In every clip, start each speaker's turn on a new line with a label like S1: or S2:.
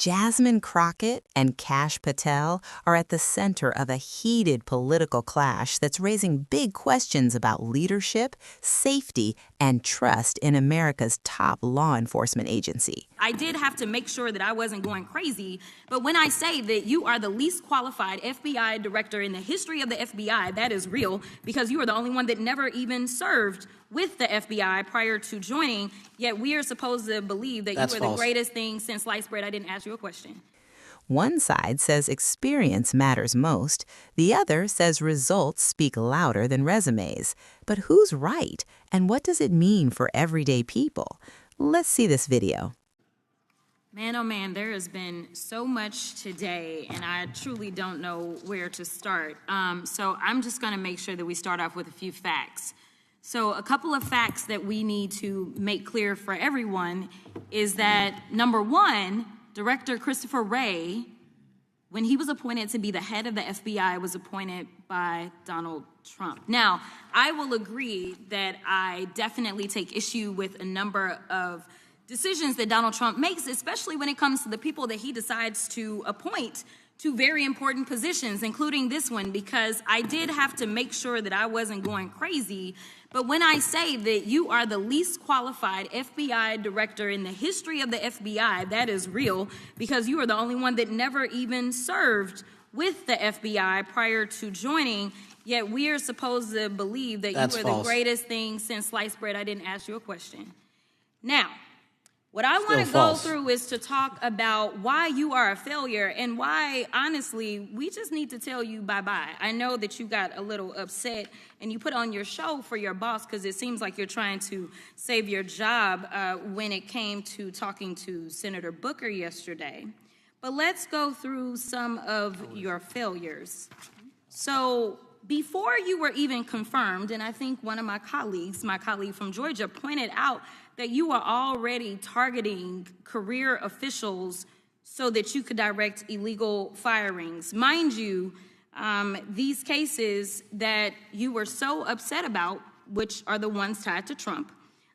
S1: Jasmine Crockett and Kash Patel are at the center of a heated political clash that's raising big questions about leadership, safety, and trust in America's top law enforcement agency.
S2: I did have to make sure that I wasn't going crazy, but when I say that you are the least qualified FBI director in the history of the FBI, that is real, because you are the only one that never even served with the FBI prior to joining, yet we are supposed to believe that
S3: That's
S2: you are
S3: false.
S2: the greatest thing since sliced bread. I didn't ask you a question.
S1: One side says experience matters most. The other says results speak louder than resumes. But who's right? And what does it mean for everyday people? Let's see this video.
S2: Man, oh man, there has been so much today, and I truly don't know where to start. So I'm just going to make sure that we start off with a few facts. So a couple of facts that we need to make clear for everyone is that, number one, Director Christopher Wray, when he was appointed to be the head of the FBI, was appointed by Donald Trump. Now, I will agree that I definitely take issue with a number of decisions that Donald Trump makes, especially when it comes to the people that he decides to appoint to very important positions, including this one, because I did have to make sure that I wasn't going crazy. But when I say that you are the least qualified FBI director in the history of the FBI, that is real, because you are the only one that never even served with the FBI prior to joining, yet we are supposed to believe that
S3: That's
S2: you are
S3: false.
S2: the greatest thing since sliced bread. I didn't ask you a question. Now, what I want to go through is to talk about why you are a failure and why, honestly, we just need to tell you bye-bye. I know that you got a little upset and you put on your show for your boss because it seems like you're trying to save your job when it came to talking to Senator Booker yesterday. But let's go through some of your failures. So before you were even confirmed, and I think one of my colleague from Georgia, pointed out that you are already targeting career officials so that you could direct illegal firings. Mind you, these cases that you were so upset about, which are the ones tied to Trump,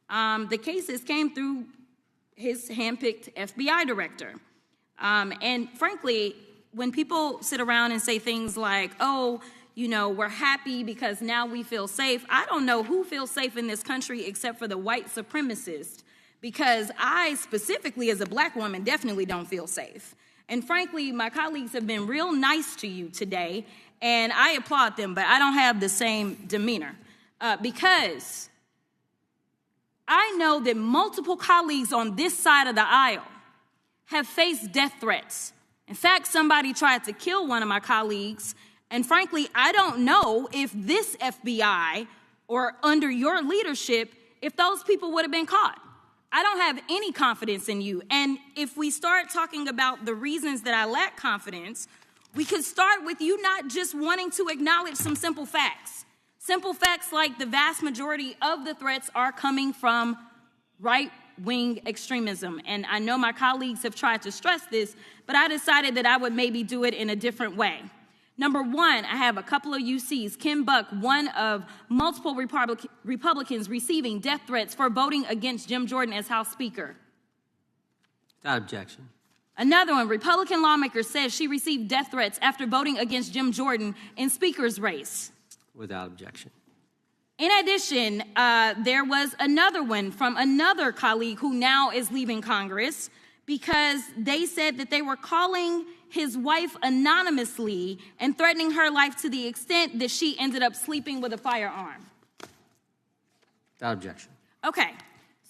S2: the cases came through his handpicked FBI director. And frankly, when people sit around and say things like, oh, you know, we're happy because now we feel safe. I don't know who feels safe in this country except for the white supremacists, because I specifically as a black woman definitely don't feel safe. And frankly, my colleagues have been real nice to you today, and I applaud them, but I don't have the same demeanor because I know that multiple colleagues on this side of the aisle have faced death threats. In fact, somebody tried to kill one of my colleagues. And frankly, I don't know if this FBI or under your leadership, if those people would have been caught. I don't have any confidence in you. And if we start talking about the reasons that I lack confidence, we could start with you not just wanting to acknowledge some simple facts. Simple facts like the vast majority of the threats are coming from right-wing extremism. And I know my colleagues have tried to stress this, but I decided that I would maybe do it in a different way. Number one, I have a couple of UCs. Kim Buck, one of multiple Republicans receiving death threats for voting against Jim Jordan as House Speaker.
S3: Without objection.
S2: Another one, Republican lawmaker says she received death threats after voting against Jim Jordan in Speaker's race.
S3: Without objection.
S2: In addition, there was another one from another colleague who now is leaving Congress because they said that they were calling his wife anonymously and threatening her life to the extent that she ended up sleeping with a firearm.
S3: Without objection.
S2: Okay,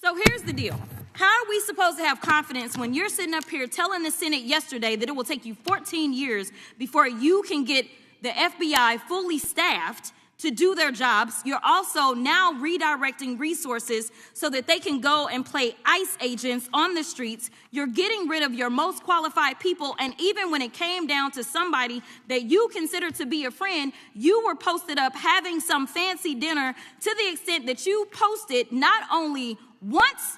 S2: so here's the deal. How are we supposed to have confidence when you're sitting up here telling the Senate yesterday that it will take you 14 years before you can get the FBI fully staffed to do their jobs? You're also now redirecting resources so that they can go and play ICE agents on the streets. You're getting rid of your most qualified people, and even when it came down to somebody that you consider to be a friend, you were posted up having some fancy dinner to the extent that you posted not only once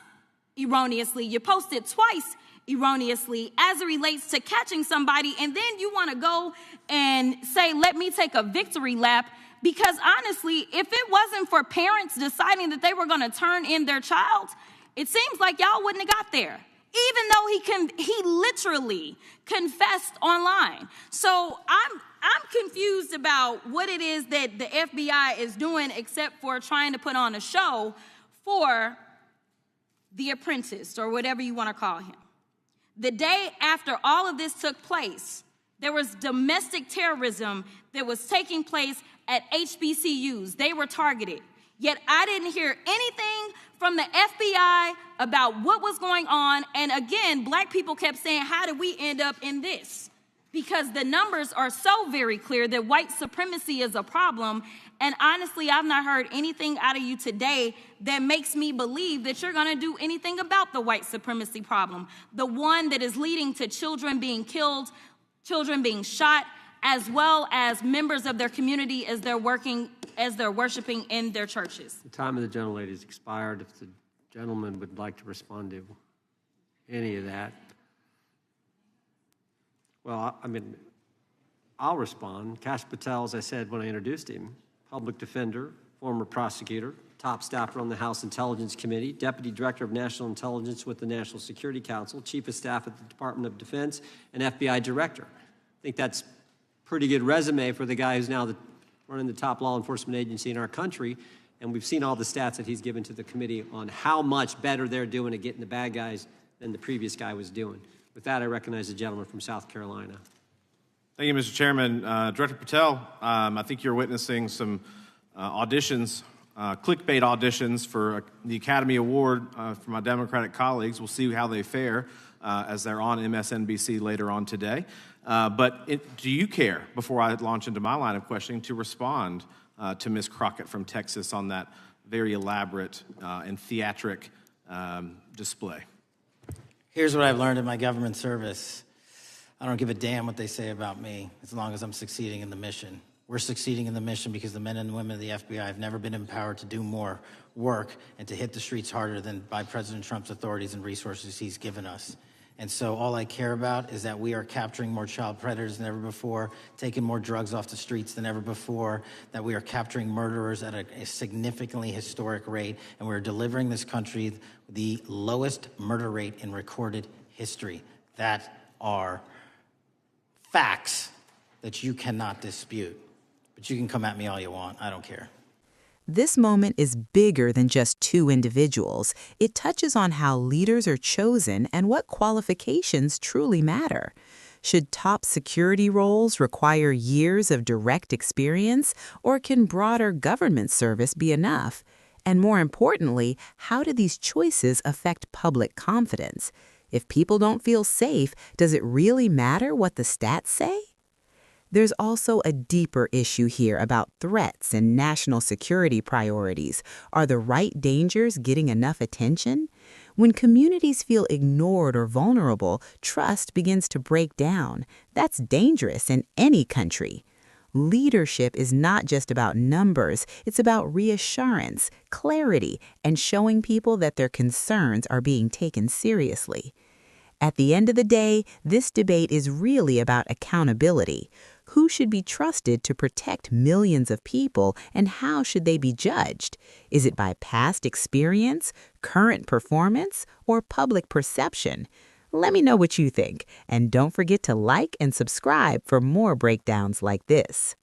S2: erroneously, you posted twice erroneously as it relates to catching somebody, and then you want to go and say, let me take a victory lap. Because honestly, if it wasn't for parents deciding that they were going to turn in their child, it seems like y'all wouldn't have got there. even though he literally confessed online. So I'm confused about what it is that the FBI is doing except for trying to put on a show for the apprentice or whatever you want to call him. The day after all of this took place, there was domestic terrorism that was taking place at HBCUs. They were targeted. Yet I didn't hear anything from the FBI about what was going on. And again, black people kept saying, how did we end up in this? Because the numbers are so very clear that white supremacy is a problem. And honestly, I've not heard anything out of you today that makes me believe that you're going to do anything about the white supremacy problem. The one that is leading to children being killed, children being shot, as well as members of their community as they're worshiping in their churches.
S3: The time of the gentlelady has expired. If the gentleman would like to respond to any of that. Well, I'll respond. Kash Patel, as I said when I introduced him, public defender, former prosecutor, top staffer on the House Intelligence Committee, Deputy Director of National Intelligence with the National Security Council, Chief of Staff at the Department of Defense, and FBI Director. I think that's a pretty good resume for the guy who's now running the top law enforcement agency in our country, and we've seen all the stats that he's given to the committee on how much better they're doing at getting the bad guys than the previous guy was doing. With that, I recognize the gentleman from South Carolina.
S4: Thank you, Mr. Chairman. Director Patel, I think you're witnessing some auditions, clickbait auditions for the Academy Award for my Democratic colleagues. We'll see how they fare as they're on MSNBC later on today. But do you care, before I launch into my line of questioning, to respond to Ms. Crockett from Texas on that very elaborate and theatric display?
S5: Here's what I've learned in my government service. I don't give a damn what they say about me as long as I'm succeeding in the mission. We're succeeding in the mission because the men and women of the FBI have never been empowered to do more work and to hit the streets harder than by President Trump's authorities and resources he's given us. And so all I care about is that we are capturing more child predators than ever before, taking more drugs off the streets than ever before, that we are capturing murderers at a significantly historic rate, and we're delivering this country the lowest murder rate in recorded history. That are facts that you cannot dispute. But you can come at me all you want. I don't care.
S1: This moment is bigger than just two individuals. It touches on how leaders are chosen and what qualifications truly matter. Should top security roles require years of direct experience, or can broader government service be enough? And more importantly, how do these choices affect public confidence? If people don't feel safe, does it really matter what the stats say? There's also a deeper issue here about threats and national security priorities. Are the right dangers getting enough attention? When communities feel ignored or vulnerable, trust begins to break down. That's dangerous in any country. Leadership is not just about numbers. It's about reassurance, clarity, and showing people that their concerns are being taken seriously. At the end of the day, this debate is really about accountability. Who should be trusted to protect millions of people, and how should they be judged? Is it by past experience, current performance, or public perception? Let me know what you think, and don't forget to like and subscribe for more breakdowns like this.